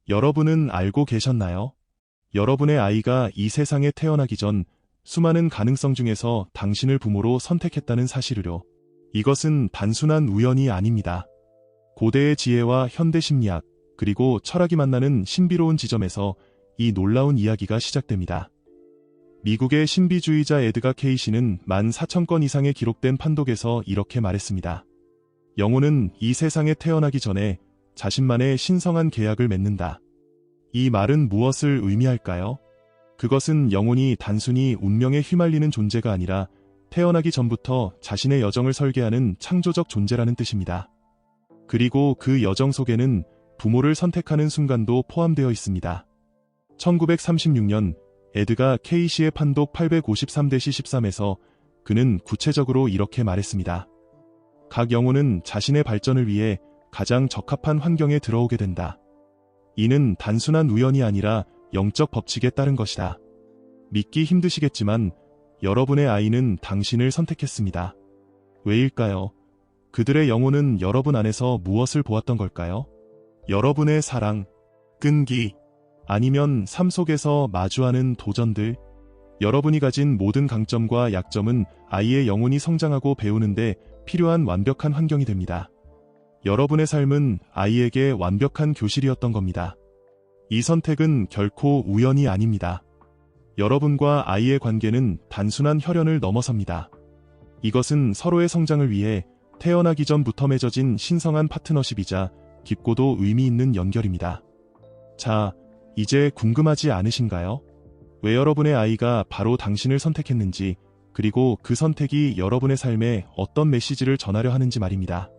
여러분은 알고 계셨나요? 여러분의 아이가 이 세상에 태어나기 전 수많은 가능성 중에서 당신을 부모로 선택했다는 사실을요. 이것은 단순한 우연이 아닙니다. 고대의 지혜와 현대 심리학, 그리고 철학이 만나는 신비로운 지점에서 이 놀라운 이야기가 시작됩니다. 미국의 신비주의자 에드가 케이시는 14,000건 이상의 기록된 판독에서 이렇게 말했습니다. 영혼은 이 세상에 태어나기 전에 자신만의 신성한 계약을 맺는다. 이 말은 무엇을 의미할까요? 그것은 영혼이 단순히 운명에 휘말리는 존재가 아니라 태어나기 전부터 자신의 여정을 설계하는 창조적 존재라는 뜻입니다. 그리고 그 여정 속에는 부모를 선택하는 순간도 포함되어 있습니다. 1936년 에드가 케이시의 판독 853-13에서 그는 구체적으로 이렇게 말했습니다. 각 영혼은 자신의 발전을 위해 가장 적합한 환경에 들어오게 된다. 이는 단순한 우연이 아니라 영적 법칙에 따른 것이다. 믿기 힘드시겠지만 여러분의 아이는 당신을 선택했습니다. 왜일까요? 그들의 영혼은 여러분 안에서 무엇을 보았던 걸까요? 여러분의 사랑, 끈기, 아니면 삶 속에서 마주하는 도전들, 여러분이 가진 모든 강점과 약점은 아이의 영혼이 성장하고 배우는데 필요한 완벽한 환경이 됩니다. 여러분의 삶은 아이에게 완벽한 교실이었던 겁니다. 이 선택은 결코 우연이 아닙니다. 여러분과 아이의 관계는 단순한 혈연을 넘어섭니다. 이것은 서로의 성장을 위해 태어나기 전부터 맺어진 신성한 파트너십이자 깊고도 의미 있는 연결입니다. 자, 이제 궁금하지 않으신가요? 왜 여러분의 아이가 바로 당신을 선택했는지, 그리고 그 선택이 여러분의 삶에 어떤 메시지를 전하려 하는지 말입니다.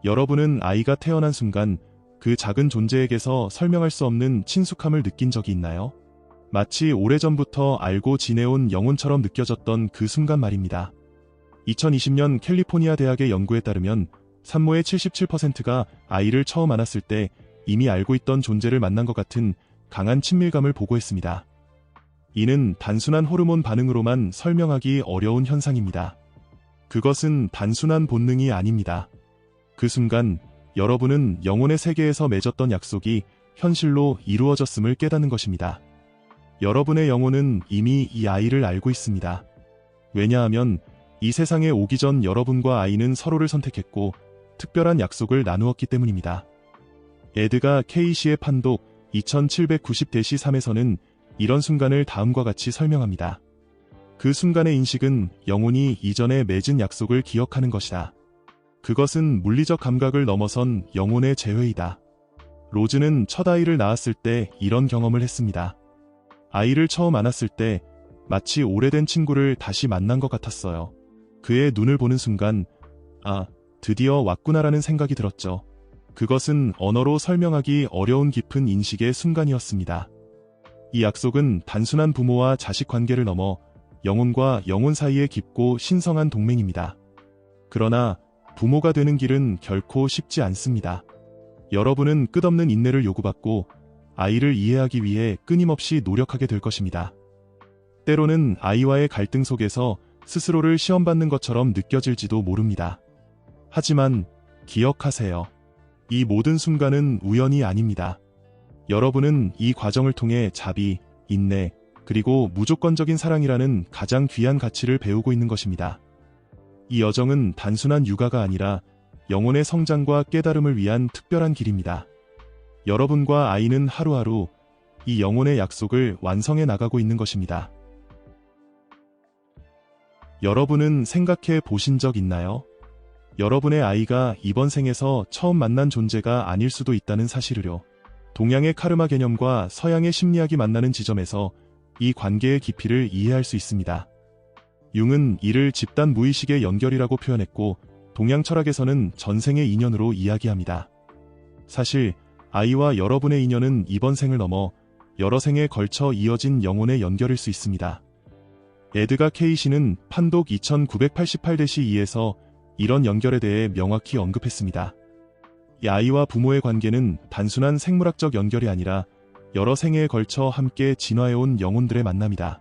여러분은 아이가 태어난 순간 그 작은 존재에게서 설명할 수 없는 친숙함을 느낀 적이 있나요? 마치 오래전부터 알고 지내온 영혼처럼 느껴졌던 그 순간 말입니다. 2020년 캘리포니아 대학의 연구에 따르면 산모의 77%가 아이를 처음 안았을 때 이미 알고 있던 존재를 만난 것 같은 강한 친밀감을 보고했습니다. 이는 단순한 호르몬 반응으로만 설명하기 어려운 현상입니다. 그것은 단순한 본능이 아닙니다. 그 순간 여러분은 영혼의 세계에서 맺었던 약속이 현실로 이루어졌음을 깨닫는 것입니다. 여러분의 영혼은 이미 이 아이를 알고 있습니다. 왜냐하면 이 세상에 오기 전 여러분과 아이는 서로를 선택했고 특별한 약속을 나누었기 때문입니다. 에드가 케이시의 판독 2790-3에서는 이런 순간을 다음과 같이 설명합니다. 그 순간의 인식은 영혼이 이전에 맺은 약속을 기억하는 것이다. 그것은 물리적 감각을 넘어선 영혼의 재회이다. 로즈는 첫 아이를 낳았을 때 이런 경험을 했습니다. 아이를 처음 안았을 때 마치 오래된 친구를 다시 만난 것 같았어요. 그의 눈을 보는 순간, 아, 드디어 왔구나라는 생각이 들었죠. 그것은 언어로 설명하기 어려운 깊은 인식의 순간이었습니다. 이 약속은 단순한 부모와 자식 관계를 넘어 영혼과 영혼 사이의 깊고 신성한 동맹입니다. 그러나 부모가 되는 길은 결코 쉽지 않습니다. 여러분은 끝없는 인내를 요구받고 아이를 이해하기 위해 끊임없이 노력하게 될 것입니다. 때로는 아이와의 갈등 속에서 스스로를 시험받는 것처럼 느껴질지도 모릅니다. 하지만 기억하세요. 이 모든 순간은 우연이 아닙니다. 여러분은 이 과정을 통해 자비, 인내, 그리고 무조건적인 사랑이라는 가장 귀한 가치를 배우고 있는 것입니다. 이 여정은 단순한 육아가 아니라 영혼의 성장과 깨달음을 위한 특별한 길입니다. 여러분과 아이는 하루하루 이 영혼의 약속을 완성해 나가고 있는 것입니다. 여러분은 생각해 보신 적 있나요? 여러분의 아이가 이번 생에서 처음 만난 존재가 아닐 수도 있다는 사실을요. 동양의 카르마 개념과 서양의 심리학이 만나는 지점에서 이 관계의 깊이를 이해할 수 있습니다. 융은 이를 집단 무의식의 연결이라고 표현했고, 동양 철학에서는 전생의 인연으로 이야기합니다. 사실 아이와 여러분의 인연은 이번 생을 넘어 여러 생에 걸쳐 이어진 영혼의 연결일 수 있습니다. 에드가 케이시는 판독 2988-2에서 이런 연결에 대해 명확히 언급했습니다. 이 아이와 부모의 관계는 단순한 생물학적 연결이 아니라 여러 생애에 걸쳐 함께 진화해온 영혼들의 만남이다.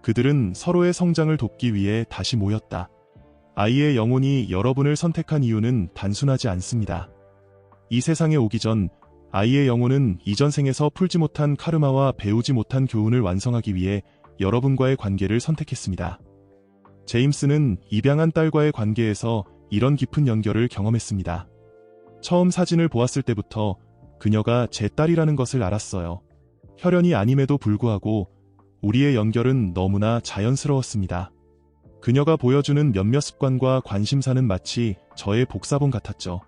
그들은 서로의 성장을 돕기 위해 다시 모였다. 아이의 영혼이 여러분을 선택한 이유는 단순하지 않습니다. 이 세상에 오기 전 아이의 영혼은 이전 생에서 풀지 못한 카르마와 배우지 못한 교훈을 완성하기 위해 여러분과의 관계를 선택했습니다. 제임스는 입양한 딸과의 관계에서 이런 깊은 연결을 경험했습니다. 처음 사진을 보았을 때부터 그녀가 제 딸이라는 것을 알았어요. 혈연이 아님에도 불구하고 우리의 연결은 너무나 자연스러웠습니다. 그녀가 보여주는 몇몇 습관과 관심사는 마치 저의 복사본 같았죠.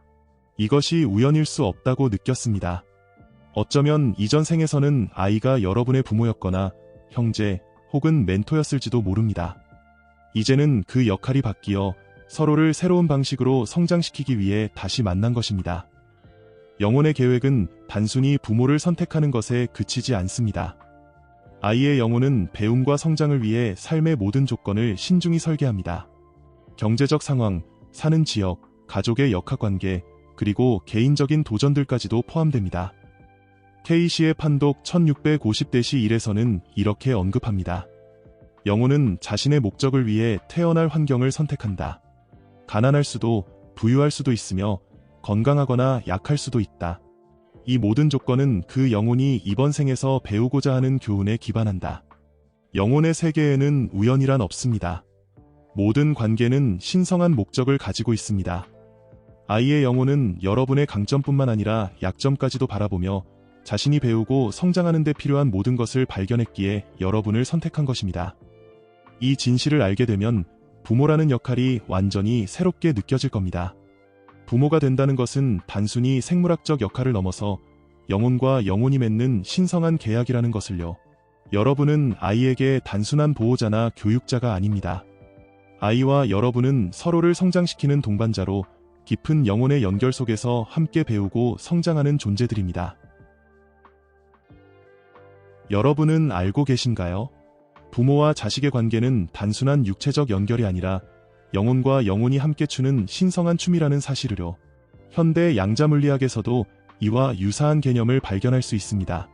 이것이 우연일 수 없다고 느꼈습니다. 어쩌면 이전 생에서는 아이가 여러분의 부모였거나 형제 혹은 멘토였을지도 모릅니다. 이제는 그 역할이 바뀌어 서로를 새로운 방식으로 성장시키기 위해 다시 만난 것입니다. 영혼의 계획은 단순히 부모를 선택하는 것에 그치지 않습니다. 아이의 영혼은 배움과 성장을 위해 삶의 모든 조건을 신중히 설계합니다. 경제적 상황, 사는 지역, 가족의 역학관계, 그리고 개인적인 도전들까지도 포함됩니다. K씨의 판독 1650-1에서는 이렇게 언급합니다. 영혼은 자신의 목적을 위해 태어날 환경을 선택한다. 가난할 수도, 부유할 수도 있으며 건강하거나 약할 수도 있다. 이 모든 조건은 그 영혼이 이번 생에서 배우고자 하는 교훈에 기반한다. 영혼의 세계에는 우연이란 없습니다. 모든 관계는 신성한 목적을 가지고 있습니다. 아이의 영혼은 여러분의 강점뿐만 아니라 약점까지도 바라보며 자신이 배우고 성장하는 데 필요한 모든 것을 발견했기에 여러분을 선택한 것입니다. 이 진실을 알게 되면 부모라는 역할이 완전히 새롭게 느껴질 겁니다. 부모가 된다는 것은 단순히 생물학적 역할을 넘어서 영혼과 영혼이 맺는 신성한 계약이라는 것을요. 여러분은 아이에게 단순한 보호자나 교육자가 아닙니다. 아이와 여러분은 서로를 성장시키는 동반자로 깊은 영혼의 연결 속에서 함께 배우고 성장하는 존재들입니다. 여러분은 알고 계신가요? 부모와 자식의 관계는 단순한 육체적 연결이 아니라 영혼과 영혼이 함께 추는 신성한 춤이라는 사실을요. 현대 양자 물리학에서도 이와 유사한 개념을 발견할 수 있습니다.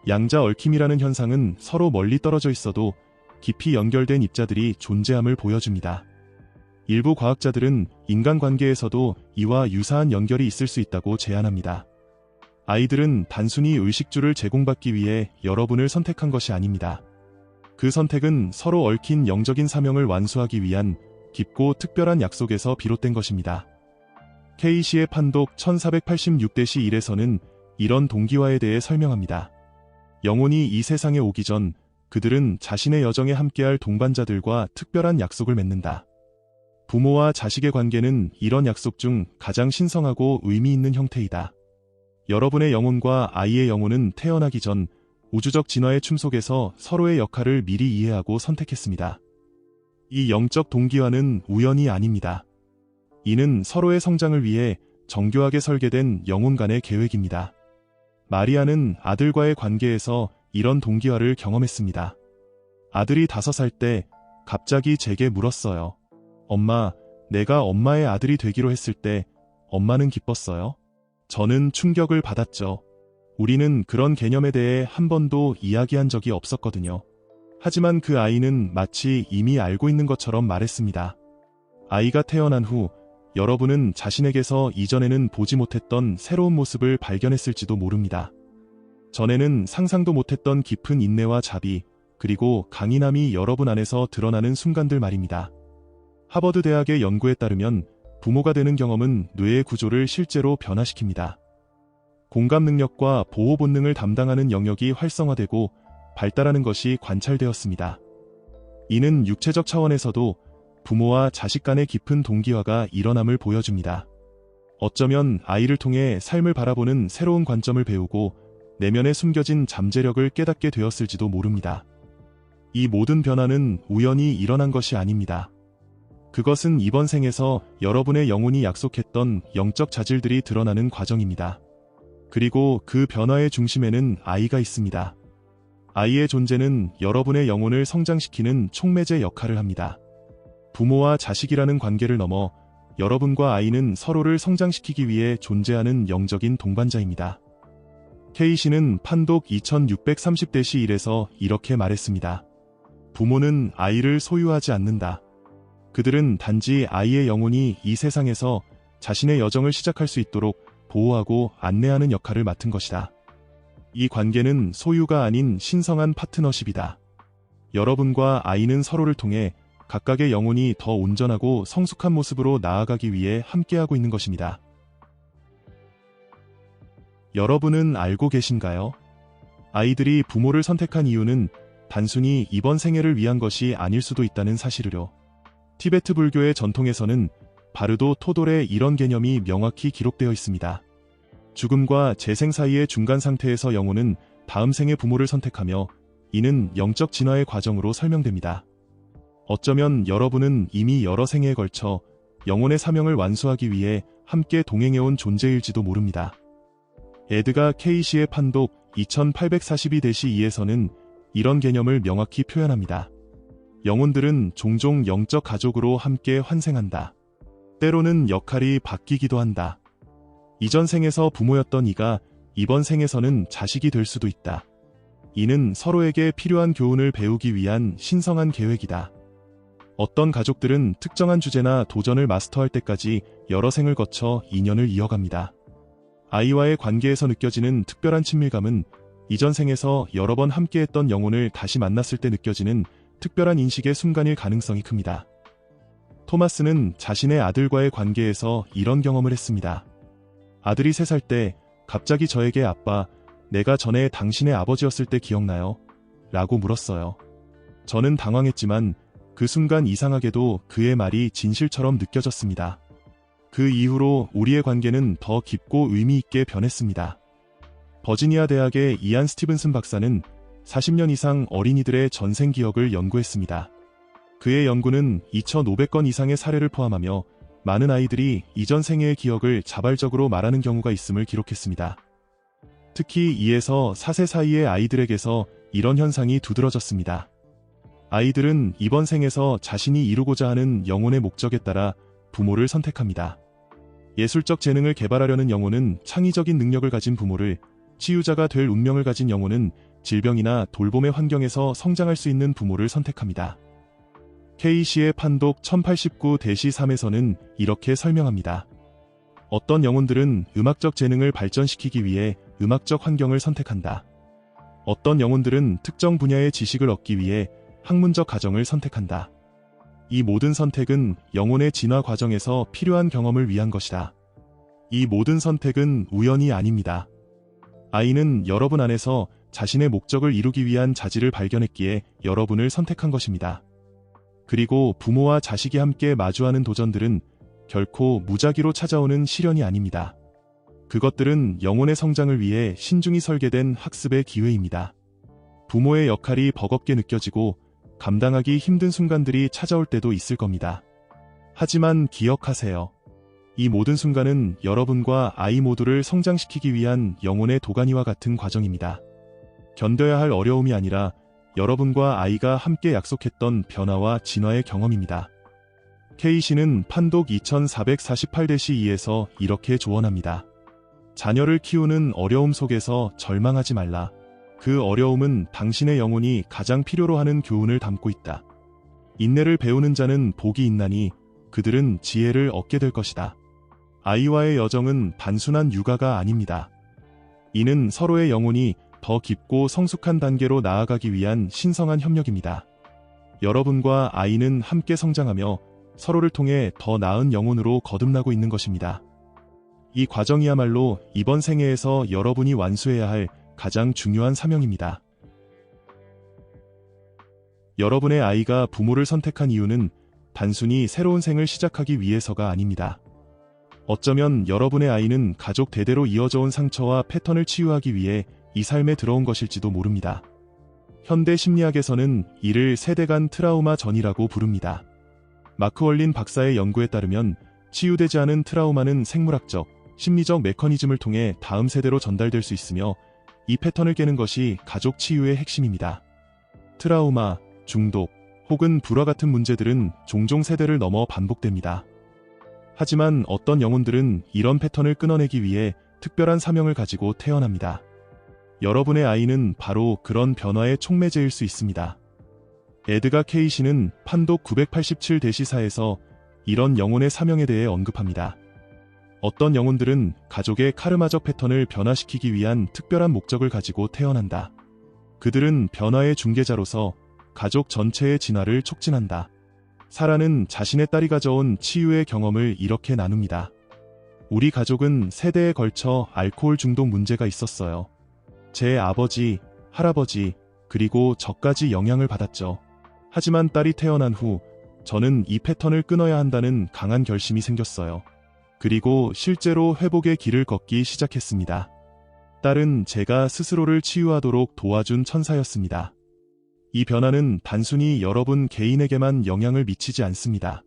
양자 얽힘이라는 현상은 서로 멀리 떨어져 있어도 깊이 연결된 입자들이 존재함을 보여줍니다. 일부 과학자들은 인간관계에서도 이와 유사한 연결이 있을 수 있다고 제안합니다. 아이들은 단순히 의식주를 제공받기 위해 여러분을 선택한 것이 아닙니다. 그 선택은 서로 얽힌 영적인 사명을 완수하기 위한 깊고 특별한 약속에서 비롯된 것입니다. K씨의 판독 1486-1에서는 이런 동기화에 대해 설명합니다. 영혼이 이 세상에 오기 전 그들은 자신의 여정에 함께할 동반자들과 특별한 약속을 맺는다. 부모와 자식의 관계는 이런 약속 중 가장 신성하고 의미 있는 형태이다. 여러분의 영혼과 아이의 영혼은 태어나기 전 우주적 진화의 춤 속에서 서로의 역할을 미리 이해하고 선택했습니다. 이 영적 동기화는 우연이 아닙니다. 이는 서로의 성장을 위해 정교하게 설계된 영혼 간의 계획입니다. 마리아는 아들과의 관계에서 이런 동기화를 경험했습니다. 아들이 5살 때 갑자기 제게 물었어요. 엄마, 내가 엄마의 아들이 되기로 했을 때 엄마는 기뻤어요? 저는 충격을 받았죠. 우리는 그런 개념에 대해 한 번도 이야기한 적이 없었거든요. 하지만 그 아이는 마치 이미 알고 있는 것처럼 말했습니다. 아이가 태어난 후 여러분은 자신에게서 이전에는 보지 못했던 새로운 모습을 발견했을지도 모릅니다. 전에는 상상도 못했던 깊은 인내와 자비, 그리고 강인함이 여러분 안에서 드러나는 순간들 말입니다. 하버드 대학의 연구에 따르면 부모가 되는 경험은 뇌의 구조를 실제로 변화시킵니다. 공감 능력과 보호 본능을 담당하는 영역이 활성화되고 발달하는 것이 관찰되었습니다. 이는 육체적 차원에서도 부모와 자식 간의 깊은 동기화가 일어남을 보여줍니다. 어쩌면 아이를 통해 삶을 바라보는 새로운 관점을 배우고 내면에 숨겨진 잠재력을 깨닫게 되었을지도 모릅니다. 이 모든 변화는 우연히 일어난 것이 아닙니다. 그것은 이번 생에서 여러분의 영혼이 약속했던 영적 자질들이 드러나는 과정입니다. 그리고 그 변화의 중심에는 아이가 있습니다. 아이의 존재는 여러분의 영혼을 성장시키는 촉매제 역할을 합니다. 부모와 자식이라는 관계를 넘어 여러분과 아이는 서로를 성장시키기 위해 존재하는 영적인 동반자입니다. K씨는 판독 2630-1에서 이렇게 말했습니다. 부모는 아이를 소유하지 않는다. 그들은 단지 아이의 영혼이 이 세상에서 자신의 여정을 시작할 수 있도록 보호하고 안내하는 역할을 맡은 것이다. 이 관계는 소유가 아닌 신성한 파트너십이다. 여러분과 아이는 서로를 통해 각각의 영혼이 더 온전하고 성숙한 모습으로 나아가기 위해 함께하고 있는 것입니다. 여러분은 알고 계신가요? 아이들이 부모를 선택한 이유는 단순히 이번 생애를 위한 것이 아닐 수도 있다는 사실을요. 티베트 불교의 전통에서는 바르도 토돌에 이런 개념이 명확히 기록되어 있습니다. 죽음과 재생 사이의 중간 상태에서 영혼은 다음 생의 부모를 선택하며 이는 영적 진화의 과정으로 설명됩니다. 어쩌면 여러분은 이미 여러 생애에 걸쳐 영혼의 사명을 완수하기 위해 함께 동행해온 존재일지도 모릅니다. 에드가 케이시의 판독 2842-2에서는 이런 개념을 명확히 표현합니다. 영혼들은 종종 영적 가족으로 함께 환생한다. 때로는 역할이 바뀌기도 한다. 이전 생에서 부모였던 이가 이번 생에서는 자식이 될 수도 있다. 이는 서로에게 필요한 교훈을 배우기 위한 신성한 계획이다. 어떤 가족들은 특정한 주제나 도전을 마스터할 때까지 여러 생을 거쳐 인연을 이어갑니다. 아이와의 관계에서 느껴지는 특별한 친밀감은 이전 생에서 여러 번 함께했던 영혼을 다시 만났을 때 느껴지는 특별한 인식의 순간일 가능성이 큽니다. 토마스는 자신의 아들과의 관계에서 이런 경험을 했습니다. 아들이 3살 때 갑자기 저에게 아빠, 내가 전에 당신의 아버지였을 때 기억나요? 라고 물었어요. 저는 당황했지만 그 순간 이상하게도 그의 말이 진실처럼 느껴졌습니다. 그 이후로 우리의 관계는 더 깊고 의미 있게 변했습니다. 버지니아 대학의 이안 스티븐슨 박사는 40년 이상 어린이들의 전생 기억을 연구했습니다. 그의 연구는 2,500건 이상의 사례를 포함하며 많은 아이들이 이전 생애의 기억을 자발적으로 말하는 경우가 있음을 기록했습니다. 특히 2에서 4세 사이의 아이들에게서 이런 현상이 두드러졌습니다. 아이들은 이번 생에서 자신이 이루고자 하는 영혼의 목적에 따라 부모를 선택합니다. 예술적 재능을 개발하려는 영혼은 창의적인 능력을 가진 부모를, 치유자가 될 운명을 가진 영혼은 질병이나 돌봄의 환경에서 성장할 수 있는 부모를 선택합니다. 케이시의 판독 1089-3에서는 이렇게 설명합니다. 어떤 영혼들은 음악적 재능을 발전시키기 위해 음악적 환경을 선택한다. 어떤 영혼들은 특정 분야의 지식을 얻기 위해 학문적 가정을 선택한다. 이 모든 선택은 영혼의 진화 과정에서 필요한 경험을 위한 것이다. 이 모든 선택은 우연이 아닙니다. 아이는 여러분 안에서 자신의 목적을 이루기 위한 자질을 발견했기에 여러분을 선택한 것입니다. 그리고 부모와 자식이 함께 마주하는 도전들은 결코 무작위로 찾아오는 시련이 아닙니다. 그것들은 영혼의 성장을 위해 신중히 설계된 학습의 기회입니다. 부모의 역할이 버겁게 느껴지고 감당하기 힘든 순간들이 찾아올 때도 있을 겁니다. 하지만 기억하세요. 이 모든 순간은 여러분과 아이 모두를 성장시키기 위한 영혼의 도가니와 같은 과정입니다. 견뎌야 할 어려움이 아니라 여러분과 아이가 함께 약속했던 변화와 진화의 경험입니다. 케이시는 판독 2448-2에서 이렇게 조언합니다. 자녀를 키우는 어려움 속에서 절망하지 말라. 그 어려움은 당신의 영혼이 가장 필요로 하는 교훈을 담고 있다. 인내를 배우는 자는 복이 있나니 그들은 지혜를 얻게 될 것이다. 아이와의 여정은 단순한 육아가 아닙니다. 이는 서로의 영혼이 더 깊고 성숙한 단계로 나아가기 위한 신성한 협력입니다. 여러분과 아이는 함께 성장하며 서로를 통해 더 나은 영혼으로 거듭나고 있는 것입니다. 이 과정이야말로 이번 생애에서 여러분이 완수해야 할 가장 중요한 사명입니다. 여러분의 아이가 부모를 선택한 이유는 단순히 새로운 생을 시작하기 위해서가 아닙니다. 어쩌면 여러분의 아이는 가족 대대로 이어져 온 상처와 패턴을 치유하기 위해 이 삶에 들어온 것일지도 모릅니다. 현대 심리학에서는 이를 세대간 트라우마 전이라고 부릅니다. 마크 월린 박사의 연구에 따르면 치유되지 않은 트라우마는 생물학적, 심리적 메커니즘을 통해 다음 세대로 전달될 수 있으며 이 패턴을 깨는 것이 가족 치유의 핵심입니다. 트라우마, 중독, 혹은 불화 같은 문제들은 종종 세대를 넘어 반복됩니다. 하지만 어떤 영혼들은 이런 패턴을 끊어내기 위해 특별한 사명을 가지고 태어납니다. 여러분의 아이는 바로 그런 변화의 촉매제일 수 있습니다. 에드가 케이시는 판독 987-4에서 이런 영혼의 사명에 대해 언급합니다. 어떤 영혼들은 가족의 카르마적 패턴을 변화시키기 위한 특별한 목적을 가지고 태어난다. 그들은 변화의 중개자로서 가족 전체의 진화를 촉진한다. 사라는 자신의 딸이 가져온 치유의 경험을 이렇게 나눕니다. 우리 가족은 세대에 걸쳐 알코올 중독 문제가 있었어요. 제 아버지, 할아버지, 그리고 저까지 영향을 받았죠. 하지만 딸이 태어난 후 저는 이 패턴을 끊어야 한다는 강한 결심이 생겼어요. 그리고 실제로 회복의 길을 걷기 시작했습니다. 딸은 제가 스스로를 치유하도록 도와준 천사였습니다. 이 변화는 단순히 여러분 개인에게만 영향을 미치지 않습니다.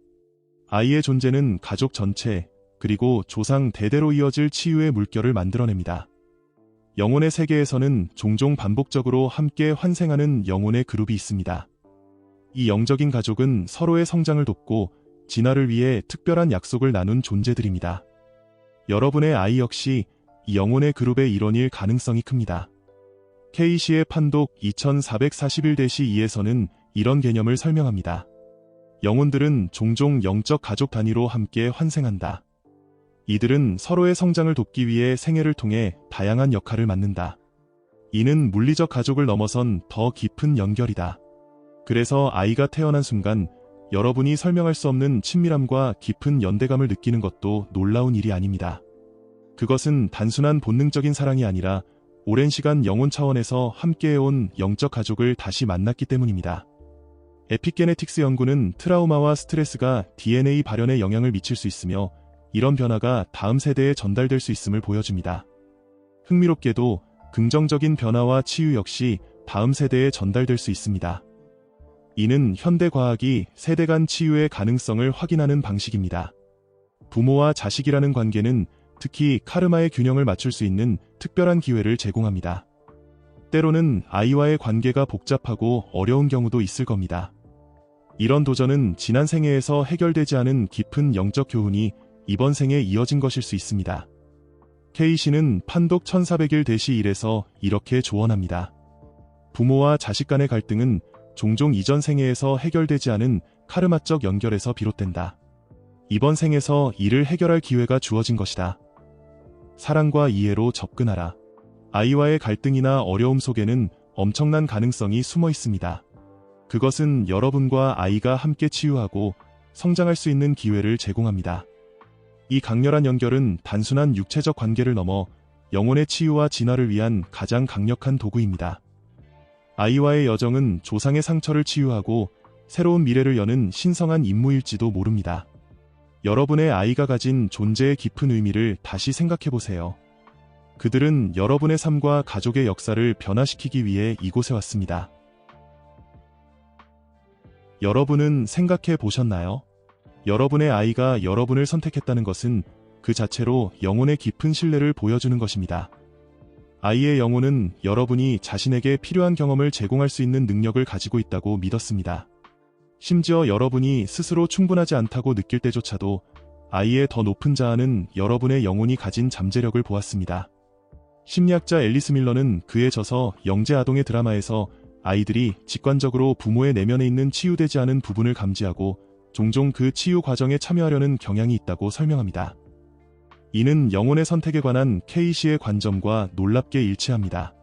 아이의 존재는 가족 전체, 그리고 조상 대대로 이어질 치유의 물결을 만들어냅니다. 영혼의 세계에서는 종종 반복적으로 함께 환생하는 영혼의 그룹이 있습니다. 이 영적인 가족은 서로의 성장을 돕고 진화를 위해 특별한 약속을 나눈 존재들입니다. 여러분의 아이 역시 이 영혼의 그룹의 일원일 가능성이 큽니다. 케이시의 판독 2441-2에서는 이런 개념을 설명합니다. 영혼들은 종종 영적 가족 단위로 함께 환생한다. 이들은 서로의 성장을 돕기 위해 생애를 통해 다양한 역할을 맡는다. 이는 물리적 가족을 넘어선 더 깊은 연결이다. 그래서 아이가 태어난 순간 여러분이 설명할 수 없는 친밀함과 깊은 연대감을 느끼는 것도 놀라운 일이 아닙니다. 그것은 단순한 본능적인 사랑이 아니라 오랜 시간 영혼 차원에서 함께해온 영적 가족을 다시 만났기 때문입니다. 에피게네틱스 연구는 트라우마와 스트레스가 DNA 발현에 영향을 미칠 수 있으며 이런 변화가 다음 세대에 전달될 수 있음을 보여줍니다. 흥미롭게도 긍정적인 변화와 치유 역시 다음 세대에 전달될 수 있습니다. 이는 현대 과학이 세대 간 치유의 가능성을 확인하는 방식입니다. 부모와 자식이라는 관계는 특히 카르마의 균형을 맞출 수 있는 특별한 기회를 제공합니다. 때로는 아이와의 관계가 복잡하고 어려운 경우도 있을 겁니다. 이런 도전은 지난 생애에서 해결되지 않은 깊은 영적 교훈이 이번 생에 이어진 것일 수 있습니다. 케이시는 판독 1401-1에서 이렇게 조언합니다. 부모와 자식 간의 갈등은 종종 이전 생애에서 해결되지 않은 카르마적 연결에서 비롯된다. 이번 생에서 이를 해결할 기회가 주어진 것이다. 사랑과 이해로 접근하라. 아이와의 갈등이나 어려움 속에는 엄청난 가능성이 숨어 있습니다. 그것은 여러분과 아이가 함께 치유하고 성장할 수 있는 기회를 제공합니다. 이 강렬한 연결은 단순한 육체적 관계를 넘어 영혼의 치유와 진화를 위한 가장 강력한 도구입니다. 아이와의 여정은 조상의 상처를 치유하고 새로운 미래를 여는 신성한 임무일지도 모릅니다. 여러분의 아이가 가진 존재의 깊은 의미를 다시 생각해보세요. 그들은 여러분의 삶과 가족의 역사를 변화시키기 위해 이곳에 왔습니다. 여러분은 생각해 보셨나요? 여러분의 아이가 여러분을 선택했다는 것은 그 자체로 영혼의 깊은 신뢰를 보여주는 것입니다. 아이의 영혼은 여러분이 자신에게 필요한 경험을 제공할 수 있는 능력을 가지고 있다고 믿었습니다. 심지어 여러분이 스스로 충분하지 않다고 느낄 때조차도 아이의 더 높은 자아는 여러분의 영혼이 가진 잠재력을 보았습니다. 심리학자 앨리스 밀러는 그의 저서 영재 아동의 드라마에서 아이들이 직관적으로 부모의 내면에 있는 치유되지 않은 부분을 감지하고 종종 그 치유 과정에 참여하려는 경향이 있다고 설명합니다. 이는 영혼의 선택에 관한 케이시의 관점과 놀랍게 일치합니다.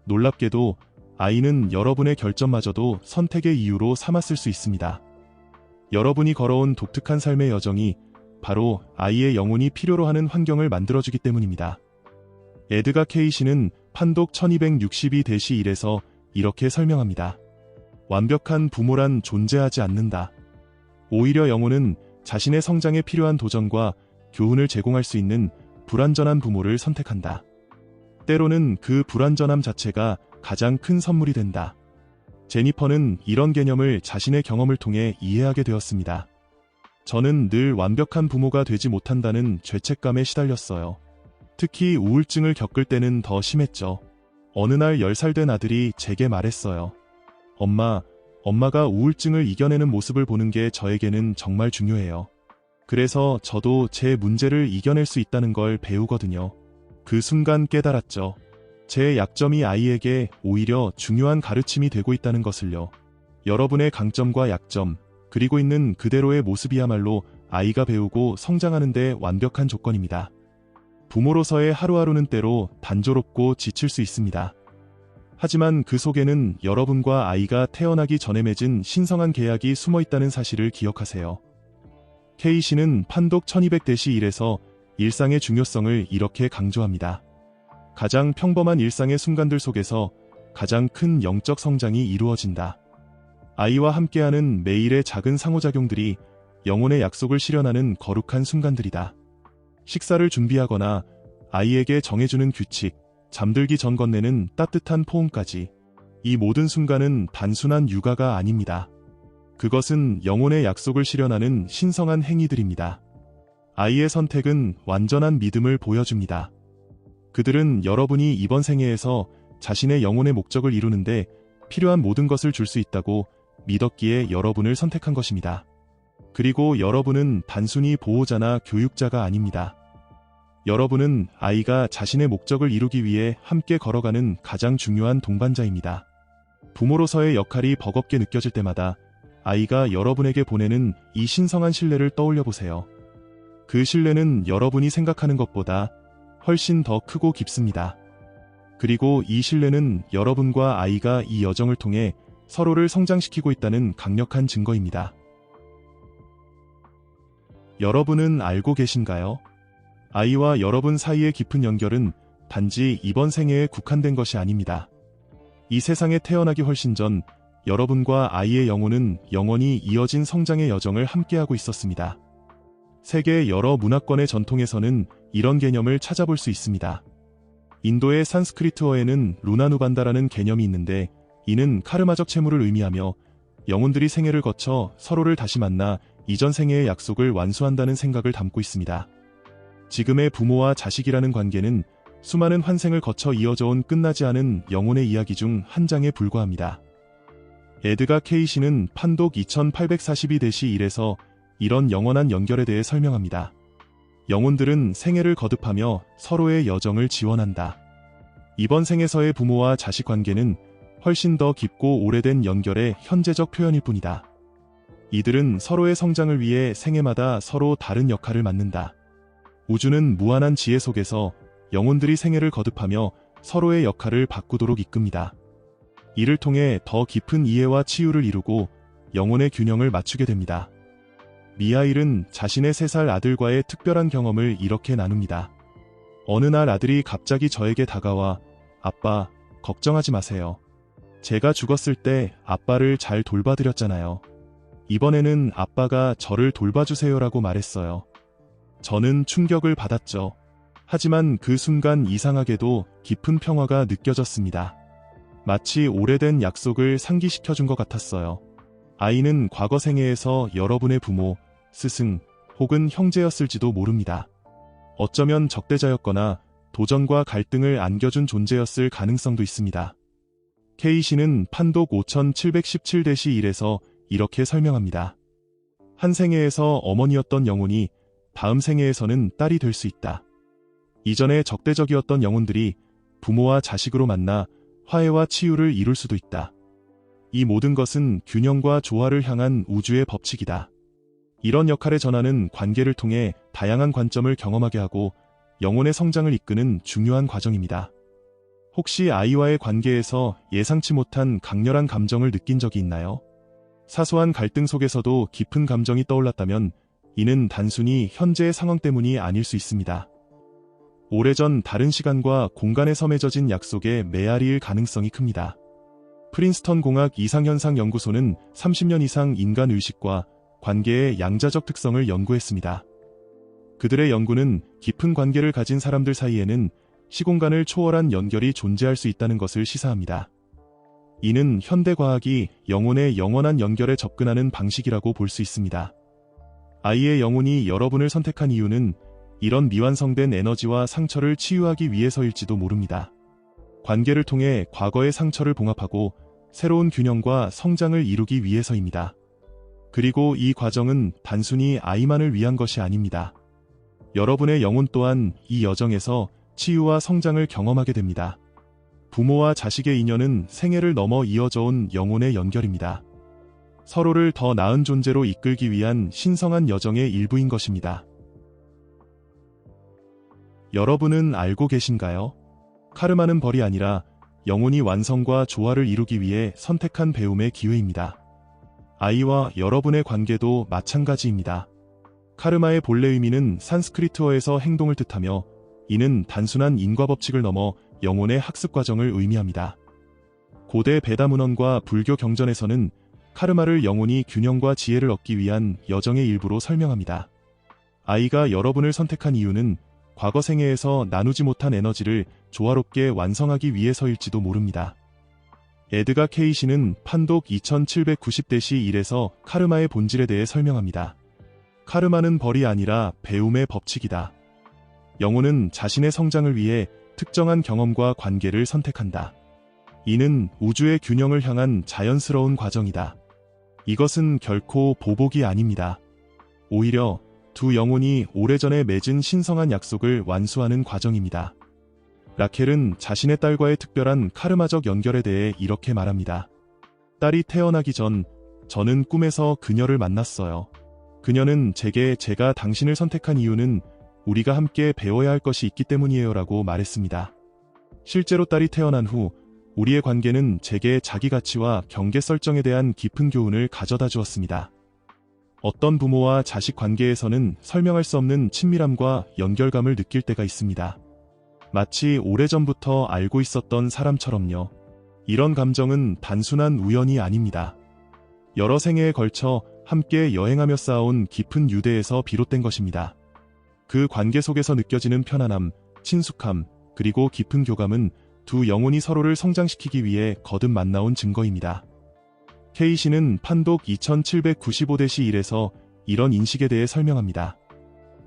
놀랍게도 아이는 여러분의 결점마저도 선택의 이유로 삼았을 수 있습니다. 여러분이 걸어온 독특한 삶의 여정이 바로 아이의 영혼이 필요로 하는 환경을 만들어주기 때문입니다. 에드가 케이시는 판독 1262-1에서 이렇게 설명합니다. 완벽한 부모란 존재하지 않는다. 오히려 영혼은 자신의 성장에 필요한 도전과 교훈을 제공할 수 있는 불완전한 부모를 선택한다. 때로는 그 불완전함 자체가 가장 큰 선물이 된다. 제니퍼는 이런 개념을 자신의 경험을 통해 이해하게 되었습니다. 저는 늘 완벽한 부모가 되지 못한다는 죄책감에 시달렸어요. 특히 우울증을 겪을 때는 더 심했죠. 어느 날 10살 된 아들이 제게 말했어요. 엄마가 우울증을 이겨내는 모습을 보는 게 저에게는 정말 중요해요. 그래서 저도 제 문제를 이겨낼 수 있다는 걸 배우거든요. 그 순간 깨달았죠. 제 약점이 아이에게 오히려 중요한 가르침이 되고 있다는 것을요. 여러분의 강점과 약점, 그리고 있는 그대로의 모습이야말로 아이가 배우고 성장하는 데 완벽한 조건입니다. 부모로서의 하루하루는 때로 단조롭고 지칠 수 있습니다. 하지만 그 속에는 여러분과 아이가 태어나기 전에 맺은 신성한 계약이 숨어 있다는 사실을 기억하세요. K씨는 판독 1200-1에서 일상의 중요성을 이렇게 강조합니다. 가장 평범한 일상의 순간들 속에서 가장 큰 영적 성장이 이루어진다. 아이와 함께하는 매일의 작은 상호작용들이 영혼의 약속을 실현하는 거룩한 순간들이다. 식사를 준비하거나 아이에게 정해주는 규칙, 잠들기 전 건네는 따뜻한 포옹까지. 이 모든 순간은 단순한 육아가 아닙니다. 그것은 영혼의 약속을 실현하는 신성한 행위들입니다. 아이의 선택은 완전한 믿음을 보여줍니다. 그들은 여러분이 이번 생애에서 자신의 영혼의 목적을 이루는데 필요한 모든 것을 줄 수 있다고 믿었기에 여러분을 선택한 것입니다. 그리고 여러분은 단순히 보호자나 교육자가 아닙니다. 여러분은 아이가 자신의 목적을 이루기 위해 함께 걸어가는 가장 중요한 동반자입니다. 부모로서의 역할이 버겁게 느껴질 때마다 아이가 여러분에게 보내는 이 신성한 신뢰를 떠올려 보세요. 그 신뢰는 여러분이 생각하는 것보다 훨씬 더 크고 깊습니다. 그리고 이 신뢰는 여러분과 아이가 이 여정을 통해 서로를 성장시키고 있다는 강력한 증거입니다. 여러분은 알고 계신가요? 아이와 여러분 사이의 깊은 연결은 단지 이번 생애에 국한된 것이 아닙니다. 이 세상에 태어나기 훨씬 전 여러분과 아이의 영혼은 영원히 이어진 성장의 여정을 함께하고 있었습니다. 세계의 여러 문화권의 전통에서는 이런 개념을 찾아볼 수 있습니다. 인도의 산스크리트어에는 루나누반다라는 개념이 있는데 이는 카르마적 채무를 의미하며 영혼들이 생애를 거쳐 서로를 다시 만나 이전 생애의 약속을 완수한다는 생각을 담고 있습니다. 지금의 부모와 자식이라는 관계는 수많은 환생을 거쳐 이어져온 끝나지 않은 영혼의 이야기 중 한 장에 불과합니다. 에드가 K씨는 판독 2842-1에서 이런 영원한 연결에 대해 설명합니다. 영혼들은 생애를 거듭하며 서로의 여정을 지원한다. 이번 생에서의 부모와 자식 관계는 훨씬 더 깊고 오래된 연결의 현재적 표현일 뿐이다. 이들은 서로의 성장을 위해 생애마다 서로 다른 역할을 맡는다. 우주는 무한한 지혜 속에서 영혼들이 생애를 거듭하며 서로의 역할을 바꾸도록 이끕니다. 이를 통해 더 깊은 이해와 치유를 이루고 영혼의 균형을 맞추게 됩니다. 미하일은 자신의 3살 아들과의 특별한 경험을 이렇게 나눕니다. 어느 날 아들이 갑자기 저에게 다가와 아빠, 걱정하지 마세요. 제가 죽었을 때 아빠를 잘 돌봐드렸잖아요. 이번에는 아빠가 저를 돌봐주세요라고 말했어요. 저는 충격을 받았죠. 하지만 그 순간 이상하게도 깊은 평화가 느껴졌습니다. 마치 오래된 약속을 상기시켜준 것 같았어요. 아이는 과거 생애에서 여러분의 부모, 스승 혹은 형제였을지도 모릅니다. 어쩌면 적대자였거나 도전과 갈등을 안겨준 존재였을 가능성도 있습니다. K씨는 판독 5717-1에서 이렇게 설명합니다. 한 생애에서 어머니였던 영혼이 다음 생애에서는 딸이 될 수 있다. 이전에 적대적이었던 영혼들이 부모와 자식으로 만나 화해와 치유를 이룰 수도 있다. 이 모든 것은 균형과 조화를 향한 우주의 법칙이다. 이런 역할의 전환은 관계를 통해 다양한 관점을 경험하게 하고 영혼의 성장을 이끄는 중요한 과정입니다. 혹시 아이와의 관계에서 예상치 못한 강렬한 감정을 느낀 적이 있나요? 사소한 갈등 속에서도 깊은 감정이 떠올랐다면 이는 단순히 현재의 상황 때문이 아닐 수 있습니다. 오래전 다른 시간과 공간에서 맺어진 약속의 메아리일 가능성이 큽니다. 프린스턴 공학 이상현상 연구소는 30년 이상 인간 의식과 관계의 양자적 특성을 연구했습니다. 그들의 연구는 깊은 관계를 가진 사람들 사이에는 시공간을 초월한 연결이 존재할 수 있다는 것을 시사합니다. 이는 현대 과학이 영혼의 영원한 연결에 접근하는 방식이라고 볼 수 있습니다. 아이의 영혼이 여러분을 선택한 이유는 이런 미완성된 에너지와 상처를 치유하기 위해서일지도 모릅니다. 관계를 통해 과거의 상처를 봉합하고 새로운 균형과 성장을 이루기 위해서입니다. 그리고 이 과정은 단순히 아이만을 위한 것이 아닙니다. 여러분의 영혼 또한 이 여정에서 치유와 성장을 경험하게 됩니다. 부모와 자식의 인연은 생애를 넘어 이어져 온 영혼의 연결입니다. 서로를 더 나은 존재로 이끌기 위한 신성한 여정의 일부인 것입니다. 여러분은 알고 계신가요? 카르마는 벌이 아니라 영혼이 완성과 조화를 이루기 위해 선택한 배움의 기회입니다. 아이와 여러분의 관계도 마찬가지입니다. 카르마의 본래 의미는 산스크리트어에서 행동을 뜻하며 이는 단순한 인과법칙을 넘어 영혼의 학습 과정을 의미합니다. 고대 베다 문헌과 불교 경전에서는 카르마를 영혼이 균형과 지혜를 얻기 위한 여정의 일부로 설명합니다. 아이가 여러분을 선택한 이유는 과거 생애에서 나누지 못한 에너지를 조화롭게 완성하기 위해서일지도 모릅니다. 에드가 케이시는 판독 2790-1에서 카르마의 본질에 대해 설명합니다. 카르마는 벌이 아니라 배움의 법칙이다. 영혼은 자신의 성장을 위해 특정한 경험과 관계를 선택한다. 이는 우주의 균형을 향한 자연스러운 과정이다. 이것은 결코 보복이 아닙니다. 오히려 두 영혼이 오래전에 맺은 신성한 약속을 완수하는 과정입니다. 라켈은 자신의 딸과의 특별한 카르마적 연결에 대해 이렇게 말합니다. 딸이 태어나기 전 저는 꿈에서 그녀를 만났어요. 그녀는 제게 제가 당신을 선택한 이유는 우리가 함께 배워야 할 것이 있기 때문이에요 라고 말했습니다. 실제로 딸이 태어난 후 우리의 관계는 제게 자기 가치와 경계 설정에 대한 깊은 교훈을 가져다 주었습니다. 어떤 부모와 자식 관계에서는 설명할 수 없는 친밀함과 연결감을 느낄 때가 있습니다. 마치 오래전부터 알고 있었던 사람처럼요. 이런 감정은 단순한 우연이 아닙니다. 여러 생애에 걸쳐 함께 여행하며 쌓아온 깊은 유대에서 비롯된 것입니다. 그 관계 속에서 느껴지는 편안함, 친숙함, 그리고 깊은 교감은 두 영혼이 서로를 성장시키기 위해 거듭 만나온 증거입니다. 케이시는 판독 2795-1에서 이런 인식에 대해 설명합니다.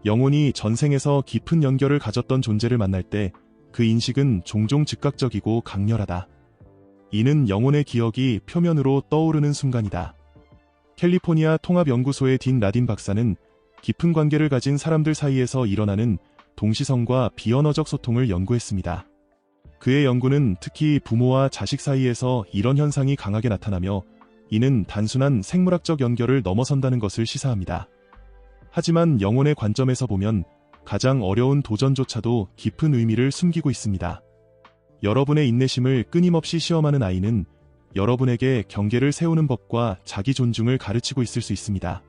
영혼이 전생에서 깊은 연결을 가졌던 존재를 만날 때 그 인식은 종종 즉각적이고 강렬하다. 이는 영혼의 기억이 표면으로 떠오르는 순간이다. 캘리포니아 통합연구소의 딘 라딘 박사는 깊은 관계를 가진 사람들 사이에서 일어나는 동시성과 비언어적 소통을 연구했습니다. 그의 연구는 특히 부모와 자식 사이에서 이런 현상이 강하게 나타나며 이는 단순한 생물학적 연결을 넘어선다는 것을 시사합니다. 하지만 영혼의 관점에서 보면 가장 어려운 도전조차도 깊은 의미를 숨기고 있습니다. 여러분의 인내심을 끊임없이 시험하는 아이는 여러분에게 경계를 세우는 법과 자기 존중을 가르치고 있을 수 있습니다.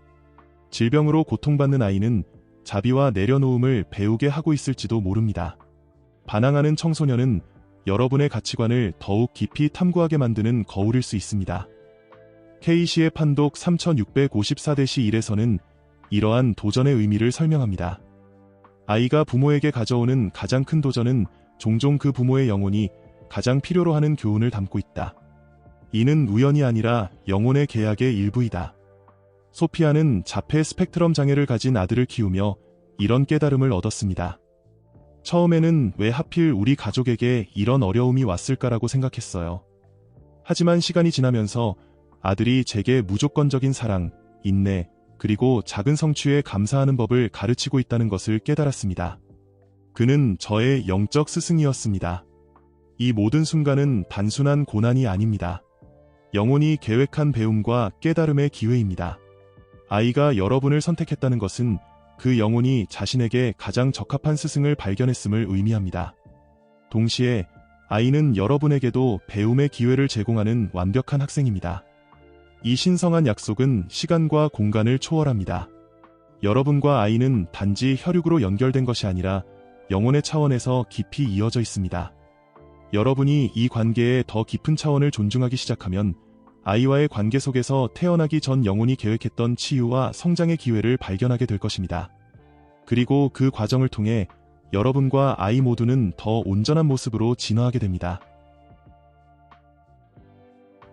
질병으로 고통받는 아이는 자비와 내려놓음을 배우게 하고 있을지도 모릅니다. 반항하는 청소년은 여러분의 가치관을 더욱 깊이 탐구하게 만드는 거울일 수 있습니다. 케이시의 판독 3654-1에서는 이러한 도전의 의미를 설명합니다. 아이가 부모에게 가져오는 가장 큰 도전은 종종 그 부모의 영혼이 가장 필요로 하는 교훈을 담고 있다. 이는 우연이 아니라 영혼의 계약의 일부이다. 소피아는 자폐 스펙트럼 장애를 가진 아들을 키우며 이런 깨달음을 얻었습니다. 처음에는 왜 하필 우리 가족에게 이런 어려움이 왔을까라고 생각했어요. 하지만 시간이 지나면서 아들이 제게 무조건적인 사랑, 인내, 그리고 작은 성취에 감사하는 법을 가르치고 있다는 것을 깨달았습니다. 그는 저의 영적 스승이었습니다. 이 모든 순간은 단순한 고난이 아닙니다. 영혼이 계획한 배움과 깨달음의 기회입니다. 아이가 여러분을 선택했다는 것은 그 영혼이 자신에게 가장 적합한 스승을 발견했음을 의미합니다. 동시에 아이는 여러분에게도 배움의 기회를 제공하는 완벽한 학생입니다. 이 신성한 약속은 시간과 공간을 초월합니다. 여러분과 아이는 단지 혈육으로 연결된 것이 아니라 영혼의 차원에서 깊이 이어져 있습니다. 여러분이 이 관계의 더 깊은 차원을 존중하기 시작하면 아이와의 관계 속에서 태어나기 전 영혼이 계획했던 치유와 성장의 기회를 발견하게 될 것입니다. 그리고 그 과정을 통해 여러분과 아이 모두는 더 온전한 모습으로 진화하게 됩니다.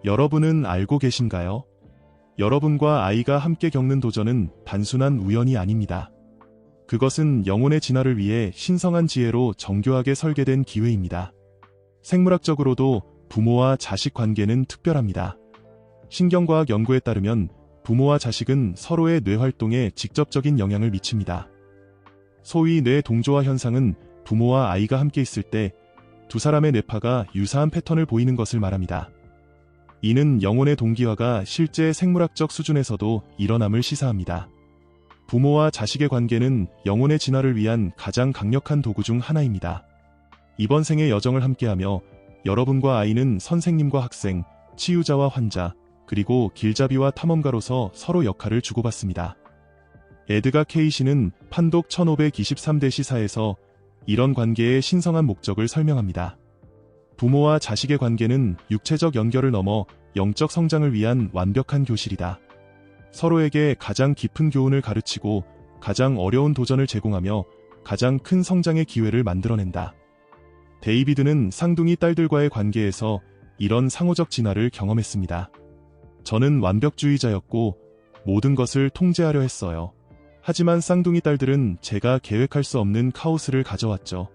여러분은 알고 계신가요? 여러분과 아이가 함께 겪는 도전은 단순한 우연이 아닙니다. 그것은 영혼의 진화를 위해 신성한 지혜로 정교하게 설계된 기회입니다. 생물학적으로도 부모와 자식 관계는 특별합니다. 신경과학 연구에 따르면 부모와 자식은 서로의 뇌 활동에 직접적인 영향을 미칩니다. 소위 뇌 동조화 현상은 부모와 아이가 함께 있을 때 두 사람의 뇌파가 유사한 패턴을 보이는 것을 말합니다. 이는 영혼의 동기화가 실제 생물학적 수준에서도 일어남을 시사합니다. 부모와 자식의 관계는 영혼의 진화를 위한 가장 강력한 도구 중 하나입니다. 이번 생의 여정을 함께하며 여러분과 아이는 선생님과 학생, 치유자와 환자, 그리고 길잡이와 탐험가로서 서로 역할을 주고받습니다. 에드가 케이시는 판독 1523-4에서 이런 관계의 신성한 목적을 설명합니다. 부모와 자식의 관계는 육체적 연결을 넘어 영적 성장을 위한 완벽한 교실이다. 서로에게 가장 깊은 교훈을 가르치고 가장 어려운 도전을 제공하며 가장 큰 성장의 기회를 만들어낸다. 데이비드는 쌍둥이 딸들과의 관계에서 이런 상호적 진화를 경험했습니다. 저는 완벽주의자였고 모든 것을 통제하려 했어요. 하지만 쌍둥이 딸들은 제가 계획할 수 없는 카오스를 가져왔죠.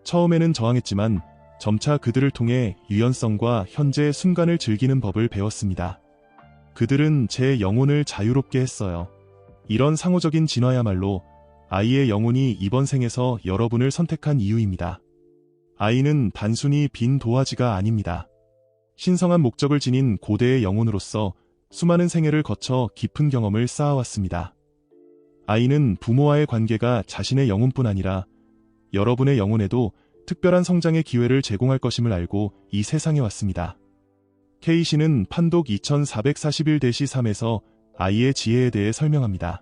처음에는 저항했지만 점차 그들을 통해 유연성과 현재의 순간을 즐기는 법을 배웠습니다. 그들은 제 영혼을 자유롭게 했어요. 이런 상호적인 진화야말로 아이의 영혼이 이번 생에서 여러분을 선택한 이유입니다. 아이는 단순히 빈 도화지가 아닙니다. 신성한 목적을 지닌 고대의 영혼으로서 수많은 생애를 거쳐 깊은 경험을 쌓아왔습니다. 아이는 부모와의 관계가 자신의 영혼뿐 아니라 여러분의 영혼에도 특별한 성장의 기회를 제공할 것임을 알고 이 세상에 왔습니다. 케이시는 판독 2441-3에서 아이의 지혜에 대해 설명합니다.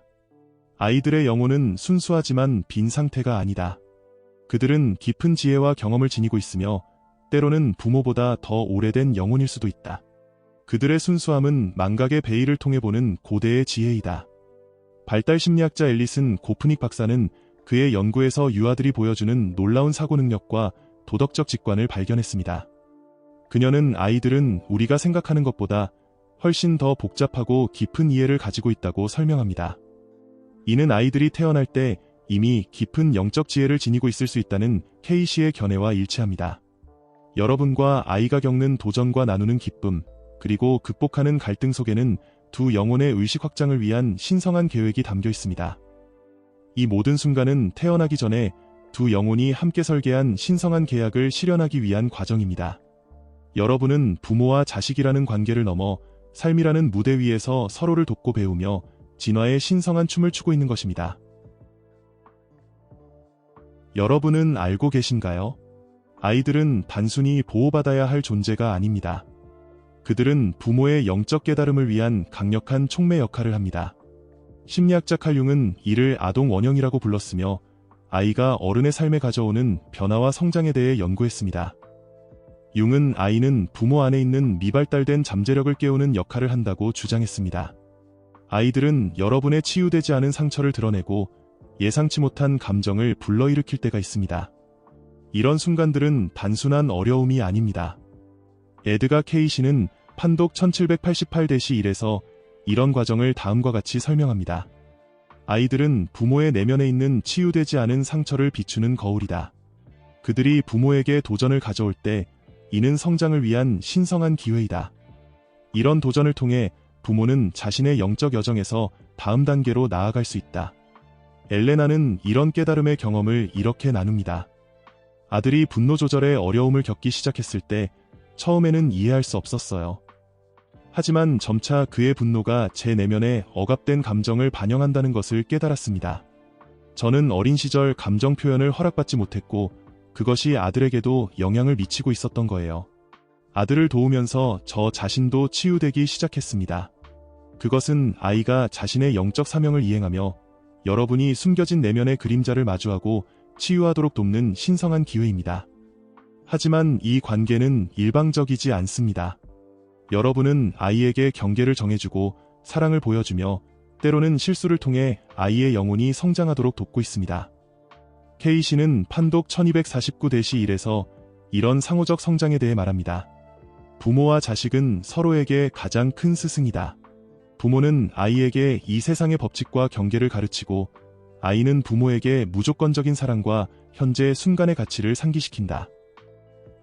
아이들의 영혼은 순수하지만 빈 상태가 아니다. 그들은 깊은 지혜와 경험을 지니고 있으며 때로는 부모보다 더 오래된 영혼일 수도 있다. 그들의 순수함은 망각의 베일을 통해 보는 고대의 지혜이다. 발달 심리학자 앨리슨 고프닉 박사는 그의 연구에서 유아들이 보여주는 놀라운 사고 능력과 도덕적 직관을 발견했습니다. 그녀는 아이들은 우리가 생각하는 것보다 훨씬 더 복잡하고 깊은 이해를 가지고 있다고 설명합니다. 이는 아이들이 태어날 때 이미 깊은 영적 지혜를 지니고 있을 수 있다는 케이시의 견해와 일치합니다. 여러분과 아이가 겪는 도전과 나누는 기쁨, 그리고 극복하는 갈등 속에는 두 영혼의 의식 확장을 위한 신성한 계획이 담겨 있습니다. 이 모든 순간은 태어나기 전에 두 영혼이 함께 설계한 신성한 계약을 실현하기 위한 과정입니다. 여러분은 부모와 자식이라는 관계를 넘어 삶이라는 무대 위에서 서로를 돕고 배우며 진화의 신성한 춤을 추고 있는 것입니다. 여러분은 알고 계신가요? 아이들은 단순히 보호받아야 할 존재가 아닙니다. 그들은 부모의 영적 깨달음을 위한 강력한 촉매 역할을 합니다. 심리학자 칼 융은 이를 아동 원형이라고 불렀으며 아이가 어른의 삶에 가져오는 변화와 성장에 대해 연구했습니다. 융은 아이는 부모 안에 있는 미발달된 잠재력을 깨우는 역할을 한다고 주장했습니다. 아이들은 여러분의 치유되지 않은 상처를 드러내고 예상치 못한 감정을 불러일으킬 때가 있습니다. 이런 순간들은 단순한 어려움이 아닙니다. 에드가 케이시는 판독 1788-1에서 이런 과정을 다음과 같이 설명합니다. 아이들은 부모의 내면에 있는 치유되지 않은 상처를 비추는 거울이다. 그들이 부모에게 도전을 가져올 때 이는 성장을 위한 신성한 기회이다. 이런 도전을 통해 부모는 자신의 영적 여정에서 다음 단계로 나아갈 수 있다. 엘레나는 이런 깨달음의 경험을 이렇게 나눕니다. 아들이 분노 조절에 어려움을 겪기 시작했을 때 처음에는 이해할 수 없었어요. 하지만 점차 그의 분노가 제 내면에 억압된 감정을 반영한다는 것을 깨달았습니다. 저는 어린 시절 감정 표현을 허락받지 못했고 그것이 아들에게도 영향을 미치고 있었던 거예요. 아들을 도우면서 저 자신도 치유되기 시작했습니다. 그것은 아이가 자신의 영적 사명을 이행하며 여러분이 숨겨진 내면의 그림자를 마주하고 치유하도록 돕는 신성한 기회입니다. 하지만 이 관계는 일방적이지 않습니다. 여러분은 아이에게 경계를 정해주고 사랑을 보여주며 때로는 실수를 통해 아이의 영혼이 성장하도록 돕고 있습니다. 케이시는 판독 1249-1에서 이런 상호적 성장에 대해 말합니다. 부모와 자식은 서로에게 가장 큰 스승이다. 부모는 아이에게 이 세상의 법칙과 경계를 가르치고 아이는 부모에게 무조건적인 사랑과 현재의 순간의 가치를 상기시킨다.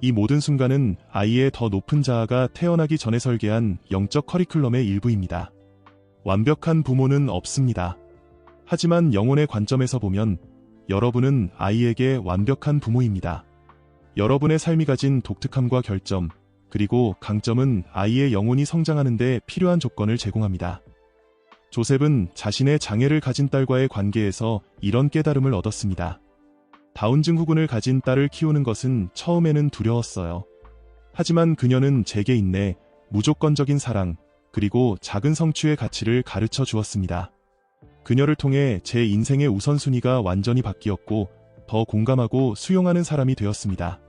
이 모든 순간은 아이의 더 높은 자아가 태어나기 전에 설계한 영적 커리큘럼의 일부입니다. 완벽한 부모는 없습니다. 하지만 영혼의 관점에서 보면 여러분은 아이에게 완벽한 부모입니다. 여러분의 삶이 가진 독특함과 결점, 그리고 강점은 아이의 영혼이 성장하는 데 필요한 조건을 제공합니다. 조셉은 자신의 장애를 가진 딸과의 관계에서 이런 깨달음을 얻었습니다. 다운증 후군을 가진 딸을 키우는 것은 처음에는 두려웠어요. 하지만 그녀는 제게 인내, 무조건적인 사랑, 그리고 작은 성취의 가치를 가르쳐 주었습니다. 그녀를 통해 제 인생의 우선순위가 완전히 바뀌었고 더 공감하고 수용하는 사람이 되었습니다.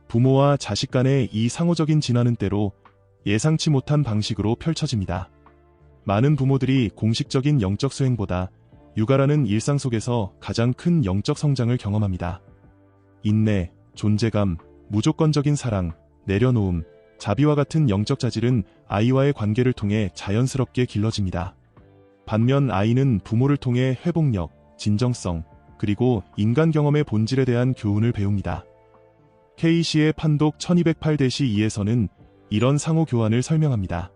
부모와 자식 간의 이 상호적인 진화는 때로 예상치 못한 방식으로 펼쳐집니다. 많은 부모들이 공식적인 영적 수행보다 육아라는 일상 속에서 가장 큰 영적 성장을 경험합니다. 인내, 존재감, 무조건적인 사랑, 내려놓음, 자비와 같은 영적 자질은 아이와의 관계를 통해 자연스럽게 길러집니다. 반면 아이는 부모를 통해 회복력, 진정성, 그리고 인간 경험의 본질에 대한 교훈을 배웁니다. 케이시의 판독 1208-2에서는 이런 상호 교환을 설명합니다.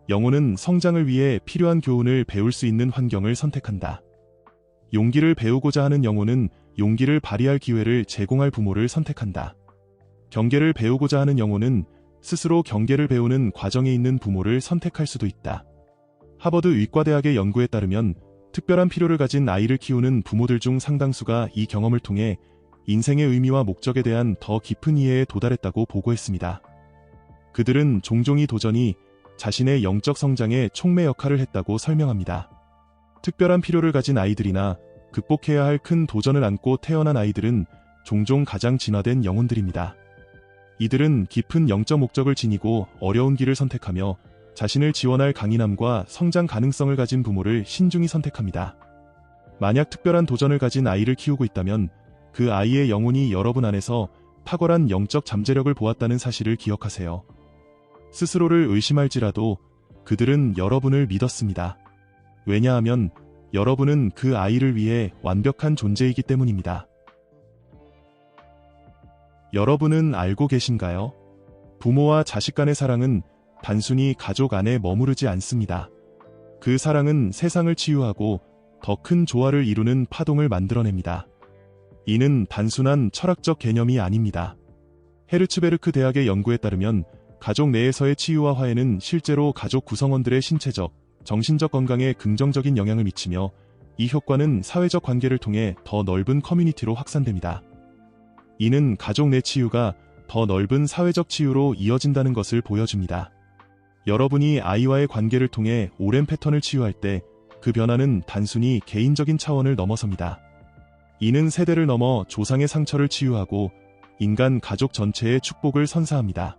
영혼은 성장을 위해 필요한 교훈을 배울 수 있는 환경을 선택한다. 용기를 배우고자 하는 영혼은 용기를 발휘할 기회를 제공할 부모를 선택한다. 경계를 배우고자 하는 영혼은 스스로 경계를 배우는 과정에 있는 부모를 선택할 수도 있다. 하버드 의과대학의 연구에 따르면 특별한 필요를 가진 아이를 키우는 부모들 중 상당수가 이 경험을 통해 인생의 의미와 목적에 대한 더 깊은 이해에 도달했다고 보고했습니다. 그들은 종종 이 도전이 자신의 영적 성장에 촉매 역할을 했다고 설명합니다. 특별한 필요를 가진 아이들이나 극복해야 할 큰 도전을 안고 태어난 아이들은 종종 가장 진화된 영혼들입니다. 이들은 깊은 영적 목적을 지니고 어려운 길을 선택하며 자신을 지원할 강인함과 성장 가능성을 가진 부모를 신중히 선택합니다. 만약 특별한 도전을 가진 아이를 키우고 있다면 그 아이의 영혼이 여러분 안에서 탁월한 영적 잠재력을 보았다는 사실을 기억하세요. 스스로를 의심할지라도 그들은 여러분을 믿었습니다. 왜냐하면 여러분은 그 아이를 위해 완벽한 존재이기 때문입니다. 여러분은 알고 계신가요? 부모와 자식 간의 사랑은 단순히 가족 안에 머무르지 않습니다. 그 사랑은 세상을 치유하고 더 큰 조화를 이루는 파동을 만들어냅니다. 이는 단순한 철학적 개념이 아닙니다. 헤르츠베르크 대학의 연구에 따르면 가족 내에서의 치유와 화해는 실제로 가족 구성원들의 신체적, 정신적 건강에 긍정적인 영향을 미치며 이 효과는 사회적 관계를 통해 더 넓은 커뮤니티로 확산됩니다. 이는 가족 내 치유가 더 넓은 사회적 치유로 이어진다는 것을 보여줍니다. 여러분이 아이와의 관계를 통해 오랜 패턴을 치유할 때 그 변화는 단순히 개인적인 차원을 넘어섭니다. 이는 세대를 넘어 조상의 상처를 치유하고 인간 가족 전체의 축복을 선사합니다.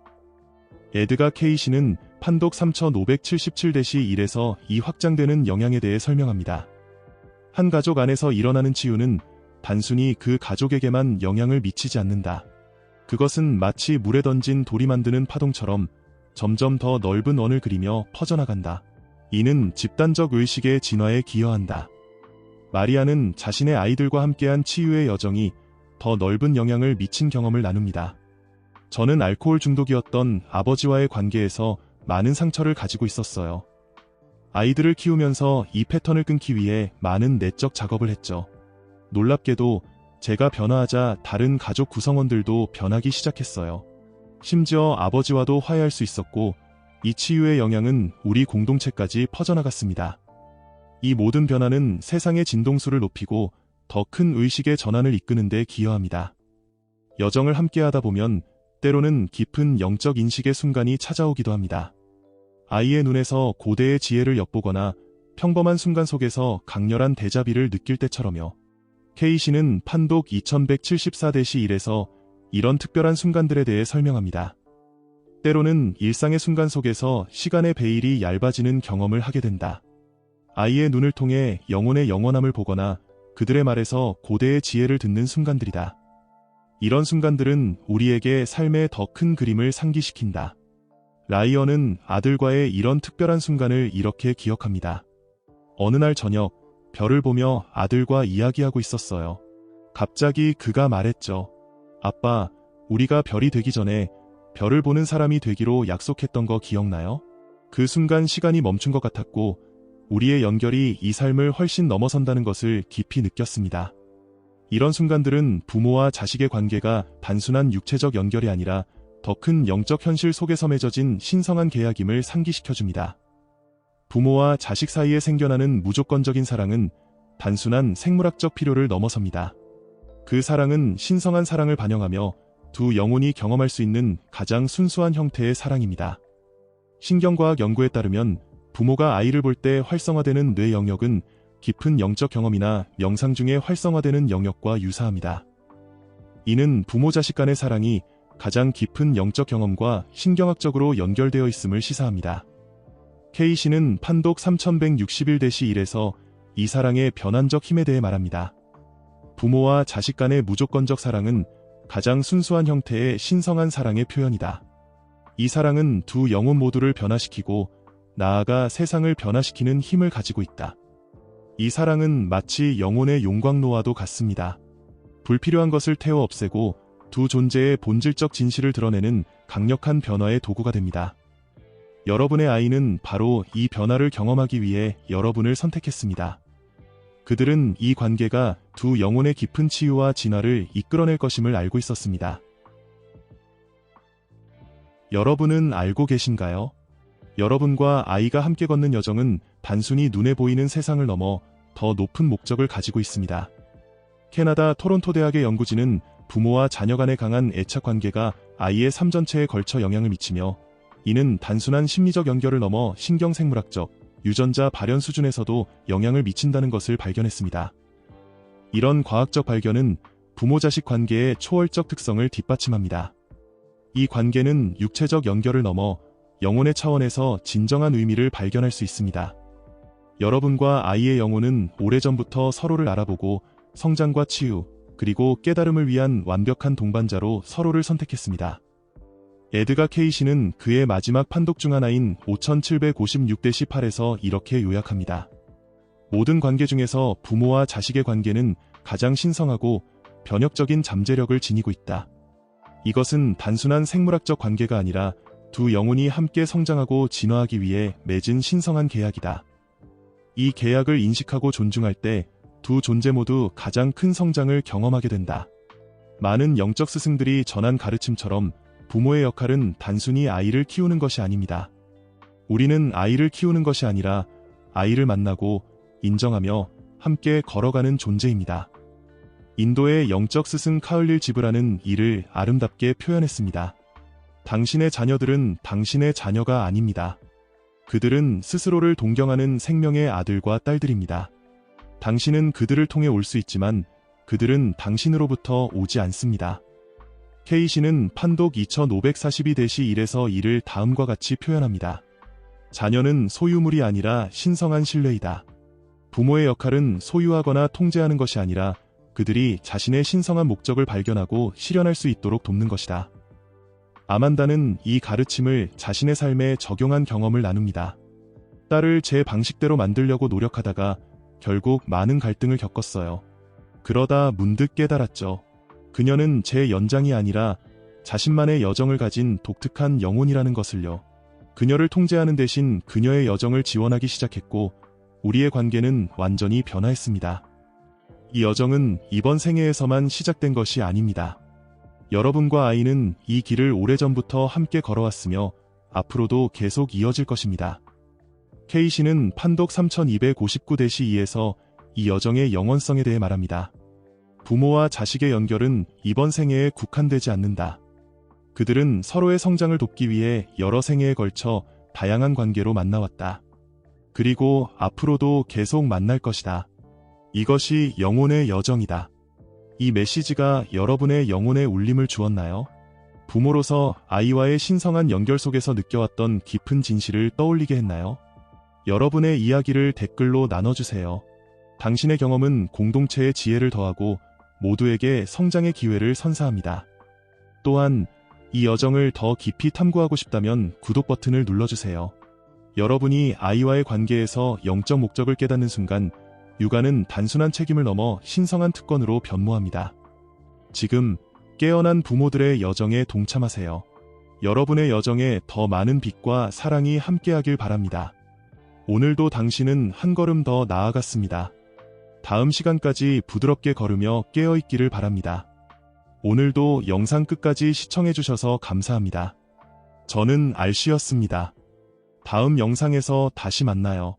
에드가 케이시는 판독 3577-1에서 이 확장되는 영향에 대해 설명합니다. 한 가족 안에서 일어나는 치유는 단순히 그 가족에게만 영향을 미치지 않는다. 그것은 마치 물에 던진 돌이 만드는 파동처럼 점점 더 넓은 원을 그리며 퍼져나간다. 이는 집단적 의식의 진화에 기여한다. 마리아는 자신의 아이들과 함께한 치유의 여정이 더 넓은 영향을 미친 경험을 나눕니다. 저는 알코올 중독이었던 아버지와의 관계에서 많은 상처를 가지고 있었어요. 아이들을 키우면서 이 패턴을 끊기 위해 많은 내적 작업을 했죠. 놀랍게도 제가 변화하자 다른 가족 구성원들도 변하기 시작했어요. 심지어 아버지와도 화해할 수 있었고 이 치유의 영향은 우리 공동체까지 퍼져나갔습니다. 이 모든 변화는 세상의 진동수를 높이고 더 큰 의식의 전환을 이끄는 데 기여합니다. 여정을 함께하다 보면 때로는 깊은 영적 인식의 순간이 찾아오기도 합니다. 아이의 눈에서 고대의 지혜를 엿보거나 평범한 순간 속에서 강렬한 데자비를 느낄 때처럼요. 케이시는 판독 2174-1에서 이런 특별한 순간들에 대해 설명합니다. 때로는 일상의 순간 속에서 시간의 베일이 얇아지는 경험을 하게 된다. 아이의 눈을 통해 영혼의 영원함을 보거나 그들의 말에서 고대의 지혜를 듣는 순간들이다. 이런 순간들은 우리에게 삶의 더 큰 그림을 상기시킨다. 라이언은 아들과의 이런 특별한 순간을 이렇게 기억합니다. 어느 날 저녁, 별을 보며 아들과 이야기하고 있었어요. 갑자기 그가 말했죠. 아빠, 우리가 별이 되기 전에 별을 보는 사람이 되기로 약속했던 거 기억나요? 그 순간 시간이 멈춘 것 같았고 우리의 연결이 이 삶을 훨씬 넘어선다는 것을 깊이 느꼈습니다. 이런 순간들은 부모와 자식의 관계가 단순한 육체적 연결이 아니라 더 큰 영적 현실 속에서 맺어진 신성한 계약임을 상기시켜줍니다. 부모와 자식 사이에 생겨나는 무조건적인 사랑은 단순한 생물학적 필요를 넘어섭니다. 그 사랑은 신성한 사랑을 반영하며 두 영혼이 경험할 수 있는 가장 순수한 형태의 사랑입니다. 신경과학 연구에 따르면 부모가 아이를 볼 때 활성화되는 뇌 영역은 깊은 영적 경험이나 명상 중에 활성화되는 영역과 유사합니다. 이는 부모 자식 간의 사랑이 가장 깊은 영적 경험과 신경학적으로 연결되어 있음을 시사합니다. K씨는 판독 3161-1에서 이 사랑의 변환적 힘에 대해 말합니다. 부모와 자식 간의 무조건적 사랑은 가장 순수한 형태의 신성한 사랑의 표현이다. 이 사랑은 두 영혼 모두를 변화시키고 나아가 세상을 변화시키는 힘을 가지고 있다. 이 사랑은 마치 영혼의 용광로와도 같습니다. 불필요한 것을 태워 없애고 두 존재의 본질적 진실을 드러내는 강력한 변화의 도구가 됩니다. 여러분의 아이는 바로 이 변화를 경험하기 위해 여러분을 선택했습니다. 그들은 이 관계가 두 영혼의 깊은 치유와 진화를 이끌어낼 것임을 알고 있었습니다. 여러분은 알고 계신가요? 여러분과 아이가 함께 걷는 여정은 단순히 눈에 보이는 세상을 넘어 더 높은 목적을 가지고 있습니다. 캐나다 토론토 대학의 연구진은 부모와 자녀 간의 강한 애착 관계가 아이의 삶 전체에 걸쳐 영향을 미치며 이는 단순한 심리적 연결을 넘어 신경생물학적, 유전자 발현 수준에서도 영향을 미친다는 것을 발견했습니다. 이런 과학적 발견은 부모-자식 관계의 초월적 특성을 뒷받침합니다. 이 관계는 육체적 연결을 넘어 영혼의 차원에서 진정한 의미를 발견할 수 있습니다. 여러분과 아이의 영혼은 오래전부터 서로를 알아보고 성장과 치유, 그리고 깨달음을 위한 완벽한 동반자로 서로를 선택했습니다. 에드가 케이시는 그의 마지막 판독 중 하나인 5756-18에서 이렇게 요약합니다. 모든 관계 중에서 부모와 자식의 관계는 가장 신성하고 변혁적인 잠재력을 지니고 있다. 이것은 단순한 생물학적 관계가 아니라 두 영혼이 함께 성장하고 진화하기 위해 맺은 신성한 계약이다. 이 계약을 인식하고 존중할 때 두 존재 모두 가장 큰 성장을 경험하게 된다. 많은 영적 스승들이 전한 가르침처럼 부모의 역할은 단순히 아이를 키우는 것이 아닙니다. 우리는 아이를 키우는 것이 아니라 아이를 만나고 인정하며 함께 걸어가는 존재입니다. 인도의 영적 스승 카을릴 지브라는 이를 아름답게 표현했습니다. 당신의 자녀들은 당신의 자녀가 아닙니다. 그들은 스스로를 동경하는 생명의 아들과 딸들입니다. 당신은 그들을 통해 올 수 있지만 그들은 당신으로부터 오지 않습니다. K씨는 판독 2542-1에서 이를 다음과 같이 표현합니다. 자녀는 소유물이 아니라 신성한 신뢰이다. 부모의 역할은 소유하거나 통제하는 것이 아니라 그들이 자신의 신성한 목적을 발견하고 실현할 수 있도록 돕는 것이다. 아만다는 이 가르침을 자신의 삶에 적용한 경험을 나눕니다. 딸을 제 방식대로 만들려고 노력하다가 결국 많은 갈등을 겪었어요. 그러다 문득 깨달았죠. 그녀는 제 연장이 아니라 자신만의 여정을 가진 독특한 영혼이라는 것을요. 그녀를 통제하는 대신 그녀의 여정을 지원하기 시작했고 우리의 관계는 완전히 변화했습니다. 이 여정은 이번 생애에서만 시작된 것이 아닙니다. 여러분과 아이는 이 길을 오래전부터 함께 걸어왔으며 앞으로도 계속 이어질 것입니다. K씨는 판독 3259-2에서 이 여정의 영원성에 대해 말합니다. 부모와 자식의 연결은 이번 생애에 국한되지 않는다. 그들은 서로의 성장을 돕기 위해 여러 생애에 걸쳐 다양한 관계로 만나왔다. 그리고 앞으로도 계속 만날 것이다. 이것이 영혼의 여정이다. 이 메시지가 여러분의 영혼에 울림을 주었나요? 부모로서 아이와의 신성한 연결 속에서 느껴왔던 깊은 진실을 떠올리게 했나요? 여러분의 이야기를 댓글로 나눠주세요. 당신의 경험은 공동체의 지혜를 더하고 모두에게 성장의 기회를 선사합니다. 또한 이 여정을 더 깊이 탐구하고 싶다면 구독 버튼을 눌러주세요. 여러분이 아이와의 관계에서 영적 목적을 깨닫는 순간 육아는 단순한 책임을 넘어 신성한 특권으로 변모합니다. 지금 깨어난 부모들의 여정에 동참하세요. 여러분의 여정에 더 많은 빛과 사랑이 함께하길 바랍니다. 오늘도 당신은 한 걸음 더 나아갔습니다. 다음 시간까지 부드럽게 걸으며 깨어있기를 바랍니다. 오늘도 영상 끝까지 시청해주셔서 감사합니다. 저는 알씨였습니다. 다음 영상에서 다시 만나요.